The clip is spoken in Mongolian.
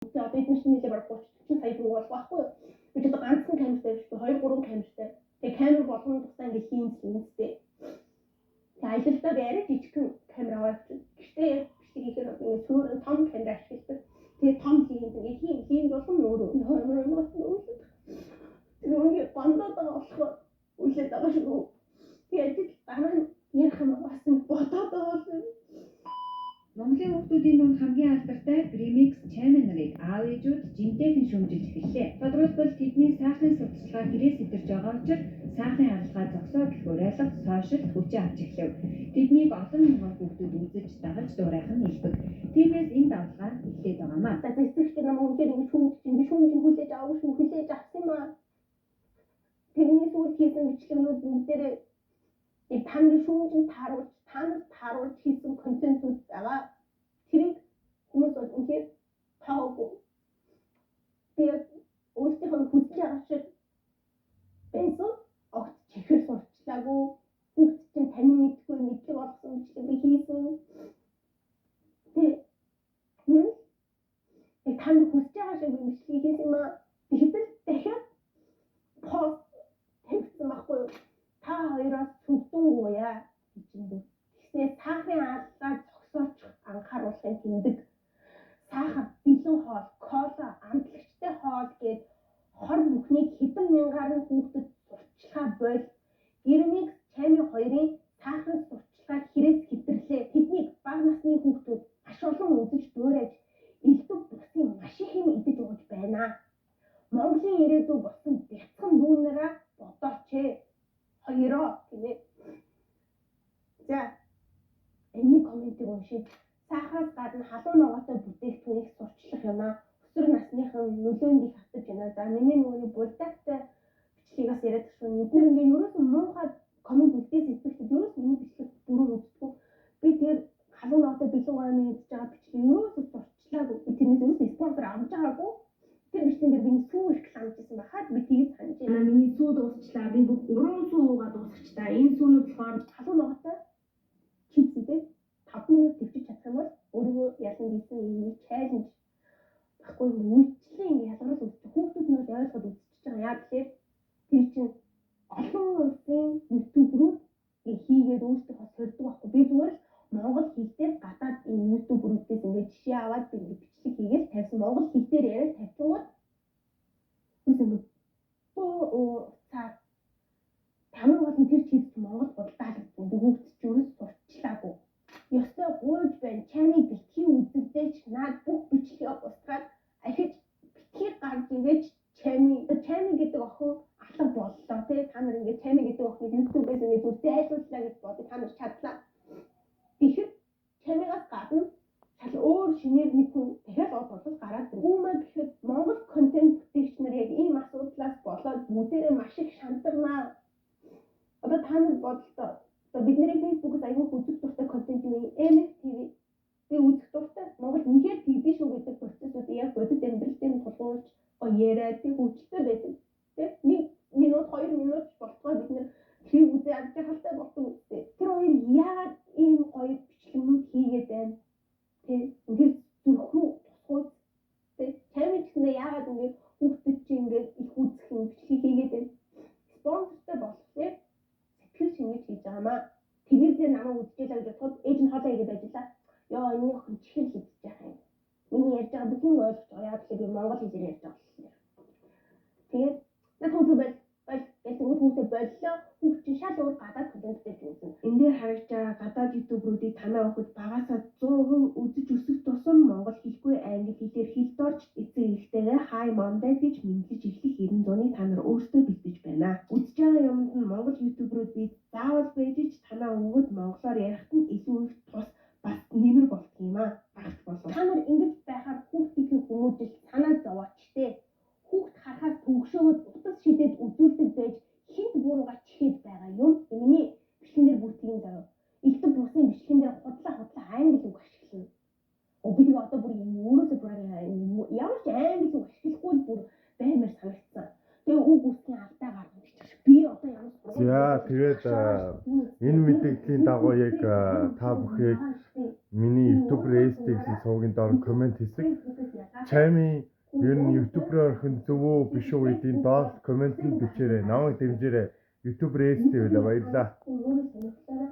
За бид нар шинэ нэлээ барах 30 сая төгрөг болох байхгүй юу? Бид одоо ганцхан камертай биш 2 3 камертай. Тэгээ камер болгоно тусаа ингээ хиймстэй. Тэгээ аялалдаа яриад жижигхэн камер аваад гэхдээ бичлэг хийхээр ингээ суурин том камер ашигладаг. Тэгээ том ингээ хийм болгоно өөрөө тэгээ бандаад байгаа болохоор үлээд байгаа шүү. Тэгээд дараа нь ярих юм бас бодоод байгаа юм. Монголын хүүхдүүдийн дунд хамгийн алдартай Grimix Channel нарыг аав ээжүүд жинтэйхэн шүүмжилж эхэллээ. Тодорхойлбол тэдний саахны сурталчилгаа гэрээс идэрж байгаа учраас саахны хаалгаа зогсоо гэх уриалга сошиал хүчээ авч эхлэв. Тэднийг олон мянган хүүхдүүд үзэж дагаж дуурайх нь илбэг. Тиймээс энэ давлгаа эхлээд байгаамаа. За зэрэгтэй нам үнээр ингэ шүүмжин хүлээж авах шүү хүлээж авсан маа. Тэрний сүүл хийсэн бичлэгнүүд бүгдээрээ таны шүүмжин тааруулж хийсэн контентууд байгаа. Тэрийг хүмүүс бол үнээр таагүй. Тэгээд өөрсдийнх нь хүсэж байгаа шиг байсан. Огт чихэр сурчлаагүй. Хүүхд чинь тань мэдгүй мэдлэг олгосон бичлэг хийсэн. Тэгээд тань хүсэж байгаа шиг бичлэг хийсэн юм аа. Тэгэхдээ дахиад пост тавьсан байхгүй юу? Та хоёроос сүгдүүгүйе гэж юм. Тэгснээр саахын хаалгаа зогсоочих анхааруулахын тэмдэг. Сахар, бэлэн хоол, кола, амтлагчтай хоол гээд хор бүхнийг хэдэн мянгаар нь хүүхдэд сурталчилгаа бойл. Grimix Channel 2-ын сахарын сурталчилгаа хэрэгс хэвтэрлээ. Тэднийг бага насны хүүхдүүд маш олон үзэж дуурайж элдв бусын маш их юм идэж ууж байна. Монголын ирээдүй болсон бяцхан дүүнараа бодооч хоёроо гинэ. За энэ комментиг уншиж сахараас гадна халуун ногоотой бүтээгдэхүүнийг сурчлах юм аа. Өсвөр насныхан нөлөөнд их хатаж байна. За миний нөгөө булдагтай бичлэгээс яриад шүү. Эдгээр ингээ ерөөсөн муухай коммент үлдээс итгэдэг ерөөс миний бичлэг бүрэн үздэг. Би тэр халуун ногоотой бэлэн гоомын хийж байгаа бичлэг ерөөсөө сурчлаагүй. Тэрнээс ерөөсөө спонсор авч байгаагүй. Тэр бичлэгэн дээр миний сүү их ламжсэн байхад би тэгж санаж байна. Миний сүү дуусчлаа. Би бүх 3 сүүгаа дуусчихлаа. Энэ сүүнүүд болохоор халуун ногоотой чипстэй 5 минут төвчж чадах юм бол өөрийгөө ялан хийсэн юм чаленж баггүй үйлчлээ ингээ ялгаруулж үзчих. Хүүхдүүд нь бол ойлгоод үзчихэж байгаа. Яг тэгэхээр тэр чинь олон улсын ютуберүүд хийгээд өөрсдөө сордог байхгүй. Би зүгээр л монгол хэл дээр гадаад энэ ютуберүүдээс ингээ жишээ аваад би бичлэг хийгээд тавьсан. Монгол хэл дээр яриад тавьчихвал үгүй цаа тамир болон тэр чипс монгол бодлоалагдсан. Би хүүхд ч юу сурчлаагүй. Ёстой гуйж байна. Чаныг битгий үзэгдэж наад бүх бичлэгээ устгаад ахиж битгий гарч ирэж чами гэдэг охин алга боллоо тий. Та нар ингээ чами гэдэг охиныг YouTube-ээс ингээ зүр зайлууллаа гэж бодож та нар чадлаа. Тэгэхээр чамигаас гадна шал өөр шинээр нэг хүн дахиад од болол гараад ирнэ. Үүмээ гэхэд монгол контент бүтээгч нар яг ийм асуудлаас болоод бүгдээрээ маш их шантарнаа. Одоо та нар бодлоо. Одоо бидний Facebook-с аягүй үзэх дуртай контент юм MFTV. Би үзэх дуртай. Монгол үнэхээр тэгдэж шүү гэдэг процессыг яг бодит амьдралын тулгуурлаж яриад тий хөвчлөлтэй байдаг. Тэ 1 минут 2 минут болтгоо бид нэр хийх үзээ авч яхалтай болсон үстэй. Тэр хоёр яагаад ийм гоё бичлэгнүүд хийгээд байна? Тэ ингээд зүрхүү тусгууд тэ чамичлнаа яагаад ингээд хүүхдэд чи ингээд их үзэх юм бичлэг хийгээд байна? Спонсортой болохоор сэтгэл шингэж хийж байгаамаа. Телевизээр намайг үзчихээ гэж бодоход ээж нь хоолой игээд ажиллаа. Ёо энэ охин чихэр хийж байгаа юм. Миний ярьж байгаа бүхэн ойлгож байгаа. Яг л би монгол хэлээр ярьж байгаа юм. Тэгээд над хүүхдээ боллоо. Хүүхд чинь шал өөр гадаад контенттэй үзэн. Энд дээр харагдж байгаа гадаад ютуберуудыг танаа охид багасаа 100% үзэж өсөх тусам монгол хэлгүй англи хэлээр хэлдорч эцэг эхтэйгээ хай мондаа гэж мэдлэж эхлэх 90 зууны та нар өөрсдөө бэлдэж байна. Үзэж байгаа юмд нь монгол ютуберууд би заавал бэжж танаа өвгөд монголоор ярихт нь илүү их тус бас нэмэр болт юм аа. Багт болов. Та нар ингэж байхаар хүүхдийн хүмүүжил санаа зовооч тээ. Хүүхд харахаас төгшөөд утас шидэд үзүүлдэг байж хинт бууруугаа чихээд байгаа юм. Миний бичлэгэн дээр бүртгэн заяа. Элдв бусын бичлэгэн дээр худлаа англи үг ашиглана. Би тэгээ одоо бүр өөрөөсөө бүр ямар ч англи үг ашиглахгүй бүр баймар санагдсан. Тэгээ үг үсгийн алдаа гаргаж чи би одоо ямар. За тэгээд энэ мэдээллийн дагуу яг та бүхийг миний YouTube Race-ийн сувгийн доор комент хийсэн. чаймын ер нь ютуберээр орохын зөв үү биш үү гэдгийг доор комментэнд бичээрэй. Намайг дэмжээрэй. Ютубер ээжтэй байлаа. Баярлалаа. Өөрөө сонирхлоо